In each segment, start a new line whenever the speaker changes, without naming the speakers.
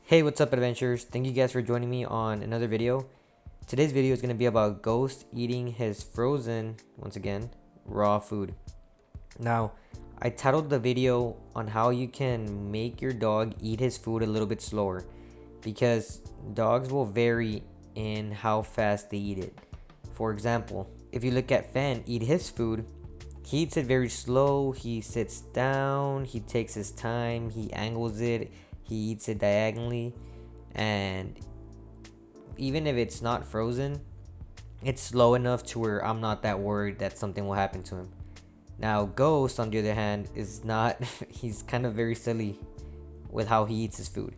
Hey, what's up, adventurers? Thank you guys for joining me on another video. Today's video is going to be about Ghost eating his frozen, once again, raw food. Now, I titled the video on how you can make your dog eat his food a little bit slower, because dogs will vary in how fast they eat it. For example, if you look at Fan eat his food, he eats it very slow. He sits down, he takes his time, he angles it, he eats it diagonally, and even if it's not frozen, it's slow enough to where I'm not that worried that something will happen to him. Now, Ghost, on the other hand, is not, he's kind of very silly with how he eats his food.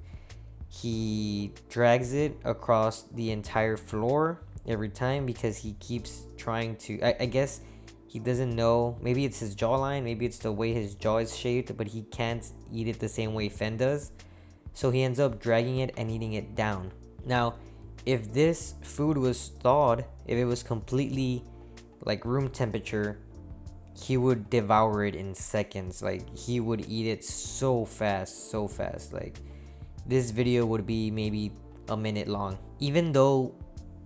He drags it across the entire floor every time because he keeps trying to, I guess he doesn't know, maybe it's his jawline, maybe it's the way his jaw is shaped, but he can't eat it the same way Fen does. So he ends up dragging it and eating it down. Now, if this food was thawed, if it was completely like room temperature, he would devour it in seconds. Like, he would eat it so fast. Like, this video would be maybe a minute long. Even though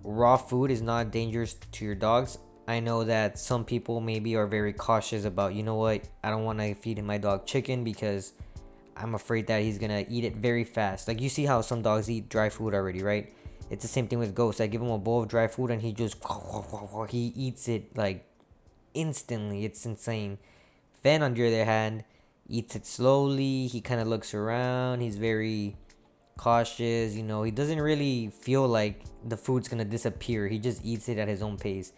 raw food is not dangerous to your dogs, I know that some people maybe are very cautious about, you know what, I don't want to feed my dog chicken because I'm afraid that he's gonna eat it very fast. Like, you see how some dogs eat dry food already, right? It's the same thing with Ghost. I give him a bowl of dry food and he just he eats it like instantly. It's insane. Fen, on the other hand, eats it slowly. He kind of looks around. He's very cautious. You know, he doesn't really feel like the food's gonna disappear. He just eats it at his own pace.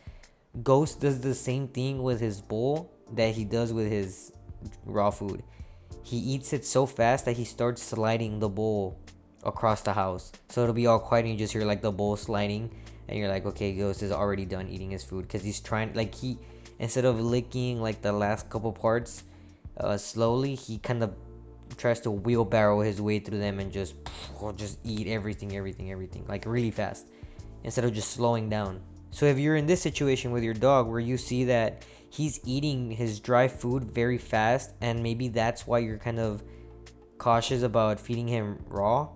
Ghost does the same thing with his bowl that he does with his raw food. He eats it so fast that he starts sliding the bowl across the house. So it'll be all quiet and you just hear like the bowl sliding, and you're like, okay, Ghost is already done eating his food, because he's trying, like, he, instead of licking like the last couple parts slowly, he kind of tries to wheelbarrow his way through them and just eat everything like really fast, instead of just slowing down. So if you're in this situation with your dog where you see that he's eating his dry food very fast, and maybe that's why you're kind of cautious about feeding him raw,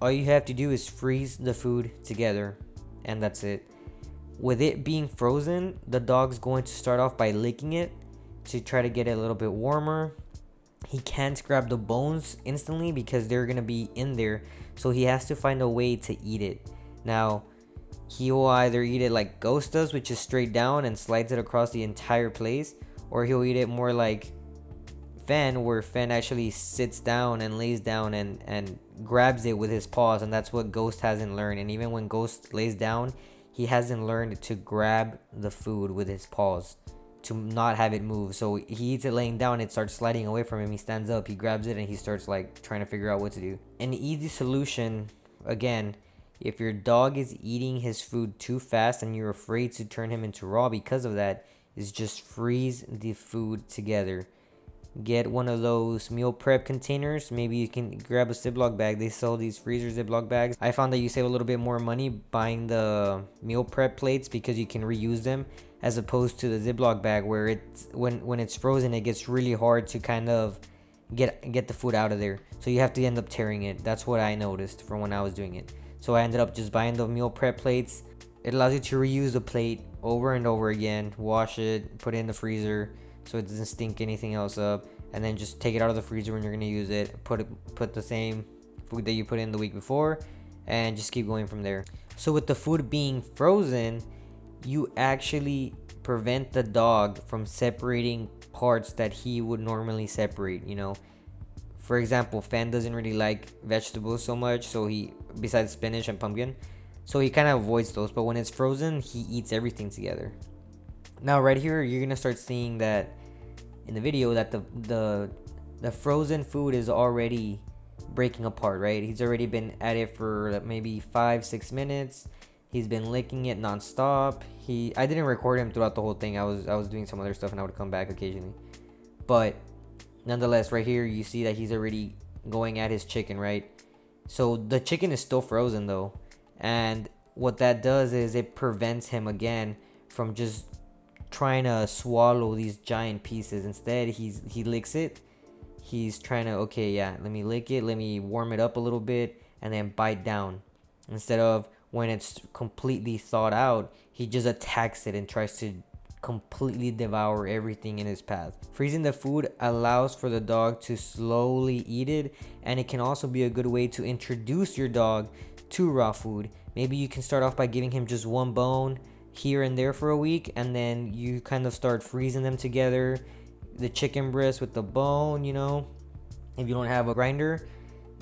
all you have to do is freeze the food together, and that's it. With it being frozen, the dog's going to start off by licking it to try to get it a little bit warmer. He can't grab the bones instantly because they're going to be in there, so he has to find a way to eat it. Now, he will either eat it like Ghost does, which is straight down and slides it across the entire place, or he'll eat it more like Fen, where Fen actually sits down and lays down and grabs it with his paws, and that's what Ghost hasn't learned. And even when Ghost lays down, he hasn't learned to grab the food with his paws, to not have it move. So he eats it laying down, it starts sliding away from him. He stands up, he grabs it, and he starts like trying to figure out what to do. An easy solution, again, if your dog is eating his food too fast and you're afraid to turn him into raw because of that, is just freeze the food together. Get one of those meal prep containers. Maybe you can grab a Ziploc bag. They sell these freezer Ziploc bags. I found that you save a little bit more money buying the meal prep plates because you can reuse them, as opposed to the Ziploc bag where it's when it's frozen, it gets really hard to kind of get the food out of there. So you have to end up tearing it. That's what I noticed from when I was doing it. So I ended up just buying the meal prep plates. It allows you to reuse the plate over and over again, wash it, put it in the freezer so it doesn't stink anything else up, and then just take it out of the freezer when you're going to use it. Put the same food that you put in the week before, and just keep going from there. So with the food being frozen, you actually prevent the dog from separating parts that he would normally separate, you know. For example, Fan doesn't really like vegetables so much, so he, besides spinach and pumpkin, so he kind of avoids those. But when it's frozen, he eats everything together. Now, right here, you're gonna start seeing that in the video that the frozen food is already breaking apart, right? He's already been at it for maybe 5-6 minutes. He's been licking it nonstop. I didn't record him throughout the whole thing. I was doing some other stuff and I would come back occasionally, but nonetheless, right here you see that he's already going at his chicken, right? So the chicken is still frozen though, and what that does is it prevents him again from just trying to swallow these giant pieces. Instead, he licks it. He's trying to, okay, yeah, let me lick it, let me warm it up a little bit, and then bite down. Instead of when it's completely thawed out, he just attacks it and tries to completely devour everything in his path. Freezing the food allows for the dog to slowly eat it, and it can also be a good way to introduce your dog to raw food. Maybe you can start off by giving him just one bone here and there for a week, and then you kind of start freezing them together, the chicken breast with the bone. If you don't have a grinder,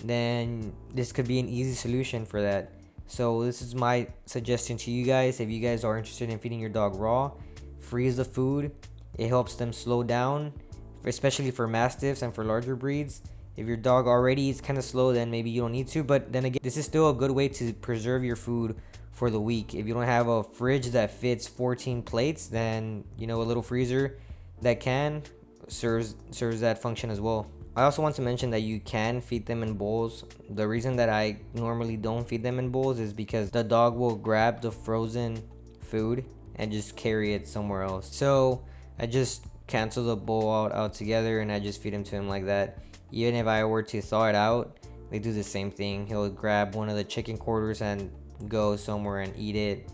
then this could be an easy solution for that. So this is my suggestion to you guys. If you guys are interested in feeding your dog raw, freeze the food. It helps them slow down, especially for mastiffs and for larger breeds. If your dog already is kind of slow, then maybe you don't need to. But then again, this is still a good way to preserve your food for the week. If you don't have a fridge that fits 14 plates, then a little freezer that can serves that function as well. I also want to mention that you can feed them in bowls. The reason that I normally don't feed them in bowls is because the dog will grab the frozen food and just carry it somewhere else. So I just cancel the bowl out altogether, and I just feed him to him like that. Even if I were to thaw it out, they do the same thing. He'll grab one of the chicken quarters and go somewhere and eat it.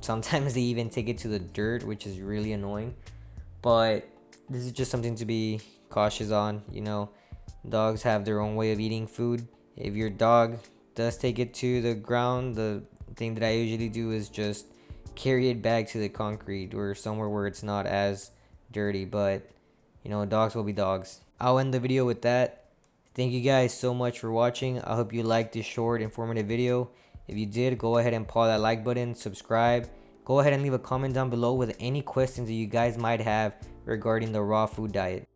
Sometimes they even take it to the dirt, which is really annoying. But this is just something to be cautious on. Dogs have their own way of eating food. If your dog does take it to the ground, the thing that I usually do is just carry it back to the concrete or somewhere where it's not as dirty. But dogs will be dogs. I'll end the video with that. Thank you guys so much for watching. I hope you liked this short, informative video. If you did, go ahead and paw that like button, subscribe. Go ahead and leave a comment down below with any questions that you guys might have regarding the raw food diet.